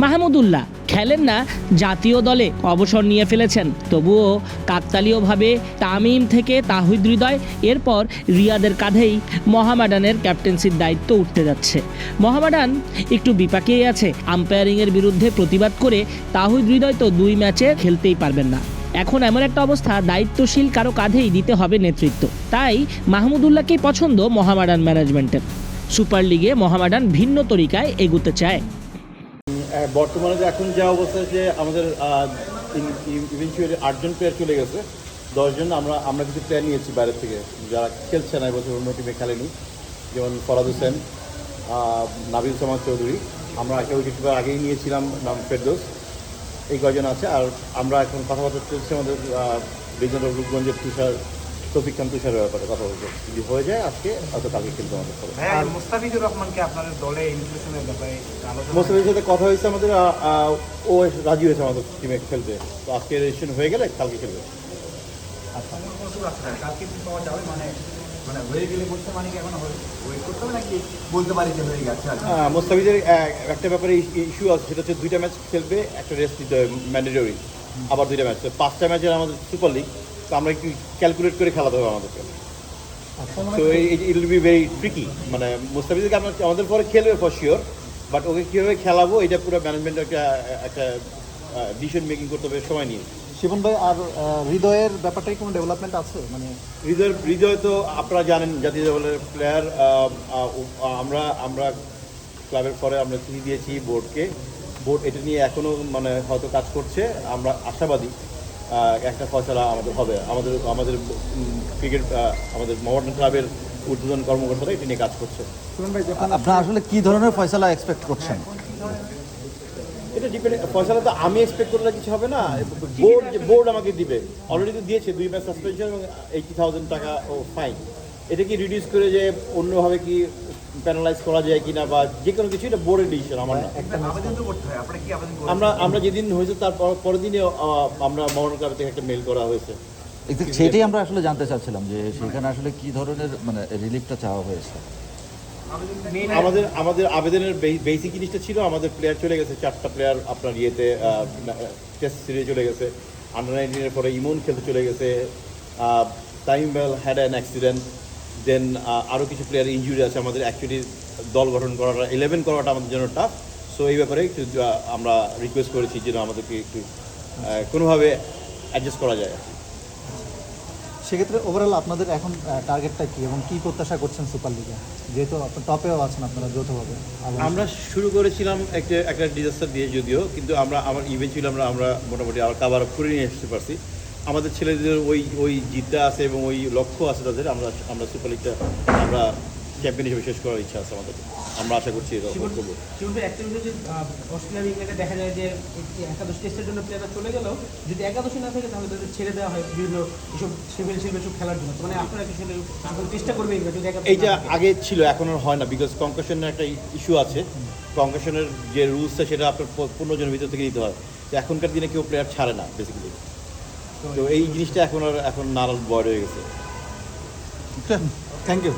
মাহমুদুল্লাহ খেলেন না, জাতীয় দলে অবসর নিয়ে ফেলেছেন, তবুও কাকতালীয়ভাবে তামিম থেকে তাহিদ হৃদয়, এরপর রিয়াদের কাঁধেই মোহামেডানের ক্যাপ্টেন্সির দায়িত্ব উঠতে যাচ্ছে। মোহামেডান একটু বিপাকেই আছে। আম্পায়ারিংয়ের বিরুদ্ধে প্রতিবাদ করে তাহিদ হৃদয় তো 2 ম্যাচে খেলতেই পারবেন না। এখন এমন একটা অবস্থা, দায়িত্বশীল কারো কাঁধেই দিতে হবে নেতৃত্ব। তাই মাহমুদুল্লাহকেই পছন্দ মোহামেডান ম্যানেজমেন্টের। সুপার লিগে মোহামেডান ভিন্ন তরিকায় এগুতে চায়। বর্তমানে যে এখন যা অবস্থা, যে আমাদের ইভেনচুয়ালি 8 জন প্লেয়ার চলে গেছে, 10 জন আমরা কিছু প্লেয়ার নিয়েছি বাইরে থেকে যারা খেলছে না, এবছর অন্য টিমে খেলেনি, যেমন ফরাদ হোসেন, নাবিল সামাদ চৌধুরী। আমরা একটা উইকেট কিপার আগেই নিয়েছিলাম, নাম ফেরদৌস। এই কয়জন আছে। আর আমরা এখন কথাবার্তা চলছে আমাদের বিজেন্দ্র রূপগঞ্জের তৌফিক খান তুষারের ব্যাপারে কথা বলছে। যদি হয়ে যায় আজকে হয়তো কালকে খেলতে আমাদের সাথে। আর মুস্তাফিজুর রহমানকে আপনাদের দলে ইনক্লুশনের ব্যাপারে মুস্তাফিজের সাথে কথা হয়েছে আমাদের, ও রাজি হয়েছে আমাদের টিমে খেলতে। তো আজকে রেজিস্ট্রেশন হয়ে গেলে কালকে খেলবে। আচ্ছা, কালকে কি পাওয়া যাবে? মানে হয়ে গেলে বলতে মানে কি এখন ওয়েট করতে হবে নাকি বলতে পারি যে হয়ে গেছে? মুস্তাফিজের একটা ব্যাপারে ইস্যু আছে, সেটা হচ্ছে 2টা ম্যাচ খেলবে, একটা রেস্ট দিতে হবে ম্যান্ডেটরি, আবার 2টা ম্যাচ, 5টা ম্যাচের আমাদের সুপার লিগ। তো আমরা একটু ক্যালকুলেট করে খেলাতে হবে আমাদেরকে। তো it will be very tricky. মানে মুস্তাফিজকে আমাদের পরে খেলবে ফর শিওর, বাট ওকে কীভাবে খেলাবো এটা পুরো ম্যানেজমেন্ট একটা ডিসিশন মেকিং করতে হবে সময় নিয়ে। শিবন ভাই, আর হৃদয়ের ব্যাপারটাই কোনো ডেভেলপমেন্ট আছে? মানে হৃদয় তো আপনারা জানেন জাতীয় দলের প্লেয়ার। আমরা ক্লাবের পরে আমরা চিঠি দিয়েছি বোর্ডকে। বোর্ড এটা নিয়ে এখনও মানে হয়তো কাজ করছে। আমরা আশাবাদী একটা ফয়সালা আমাদের হবে। আমাদের ক্রিকেট আমাদের মোহামেডান ক্লাবের ঊর্ধ্বতন কর্মকর্তারা এটা নিয়ে কাজ করছে। শিবন ভাই, আপনারা আসলে কি ধরনের ফয়সালা এক্সপেক্ট করছেন? এটা ডিপেন্ড, ফয়সালা তো আমি এক্সপেক্ট করলে কিছু হবে না। বোর্ড আমাকে দিবে, অলরেডি তো দিয়েছে 2 ম্যাচ সাসপেনশন এবং 80,000 টাকা ও ফাইন। এটা কি রিডিউস করে যে অন্যভাবে কি প্যানালাইজ করা যায় কিনা বা যে কোনো কিছু, এটা বোর্ডের ডিসিশন, আমার না। আবেদন তো করতে হয়। আপনারা কি আবেদন করবেন? আমরা যেদিন হয়েছে তার পরের দিনে আমরা মোহামেডান ক্লাব থেকে একটা মেল করা হয়েছে। সেটাই আমরা আসলে জানতে চাচ্ছিলাম যে সেখানে আসলে কি ধরনের মানে রিলিফটা চাওয়া হয়েছে। আমাদের আবেদনের বেসিক জিনিসটা ছিল, আমাদের প্লেয়ার চলে গেছে 4টা প্লেয়ার আপনার ইয়েতে টেস্ট সিরিজে চলে গেছে। আন্ডার 19-এর পরে ইমন খেলতে চলে গেছে। Tamim had an accident. Then আরও কিছু প্লেয়ার ইনজুরি আছে। আমাদের অ্যাকচুয়ালি দল গঠন করাটা 11 করাটা আমাদের জন্য টাফ। সো এই ব্যাপারে একটু আমরা রিকোয়েস্ট করেছি যেন আমাদেরকে একটু কোনোভাবে অ্যাডজাস্ট করা যায়। সেক্ষেত্রে ওভারঅল আপনাদের এখন টার্গেটটা কি এবং কি প্রত্যাশা করছেন সুপার লিগে, যেহেতু আপনার টপেও আছেন আপনারা যৌথভাবে? আমরা শুরু করেছিলাম একটা ডিজাস্টার দিয়ে যদিও, কিন্তু আমার ইভেন্চুয়ালি আমরা মোটামুটি আবার কাভার আপ করে নিয়ে আসতে পারছি। আমাদের ছেলেদের ওই জিতটা আছে এবং ওই লক্ষ্য আছে তাদের। আমরা সুপার লিগটা আমরা চ্যাম্পিয়ন হিসেবে শেষ করার ইচ্ছা আছে আমাদের। আমরা আশা করছি এটা করবো। অস্ট্রেলিয়া ইংল্যান্ডে দেখা যায় যে একাদশ টেস্টের জন্য প্লেয়াররা চলে গেলেও যদি একাদশী না থাকে তাহলে তাদের ছেড়ে দেওয়া হয় বিভিন্ন এসব সিভিল সব খেলার জন্য। মানে আপনারা কি সেটা চেষ্টা করবেন যদি এইটা আগে ছিল, এখন আর হয় না, বিকজ কনকাশনের একটা ইস্যু আছে। কনকাশনের যে রুলসটা সেটা আপনার 15 জনের ভিতর থেকে দিতে হয়। তো এখনকার দিনে কেউ প্লেয়ার ছাড়ে না বেসিক্যালি। তো এই জিনিসটা এখন নারাজ বয় হয়ে গেছে। Thank you.